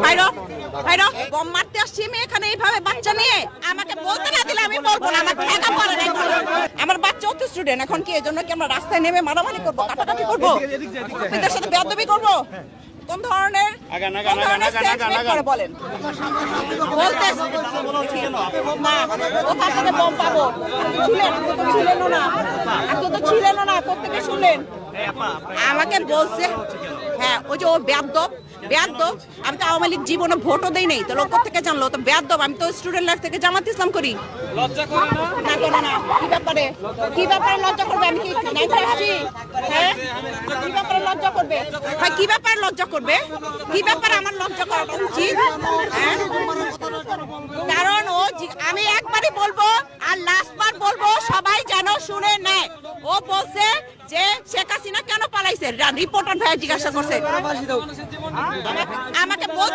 ভাইরো ভাইরো bomb মারতে আসছি আমি এখানে এইভাবে বাচ্চা নিয়ে আমাকে বলতে না দিলে আমি বলবো না। আমার ঠেকা পড়ে নাই, আমার বাচ্চা হচ্ছে স্টুডেন্ট। এখন কি এজন্য কি আমরা রাস্তায় নেমে মারামারি করবো, কাটাকাটি করবো, এদের সাথে বেয়াদবি করবো? কোন ধরনের স্টেটমেন্ট করে বলেন? বলতে না কোথা থেকে বম পাবো? ছিলেনও না, আপনি তো ছিলেনও না, কোথেকে শুনলেন? আমাকে বলছে হ্যাঁ ওই যে ও বেয়াদব বেয়াদব। আমি তো আওয়ামী লীগ জীবনে ভোটও দেই নাই, তো লোক থেকে জানলো তো বেয়াদব। আমি তো স্টুডেন্ট লাইফ থেকে জামাত ইসলাম করি। লজ্জা করে না? করে না। কি ব্যাপারে লজ্জা করবে? আমি কি নাইতে আসছি? হ্যাঁ কি ব্যাপারে লজ্জা করবে? ভাই কি ব্যাপারে লজ্জা করবে? কি ব্যাপারে আমার লজ্জা করা উচিত? হ্যাঁ কারণ ও আমি একবারই বলবো আর লাস্টবার বলবো, সবাই যেন শুনে নেয়। ও বলছে যে শেখ হাসিনা কেন পালাইছে, রিপোর্টার ভাই জিজ্ঞাসা করছে আমাকে বলতে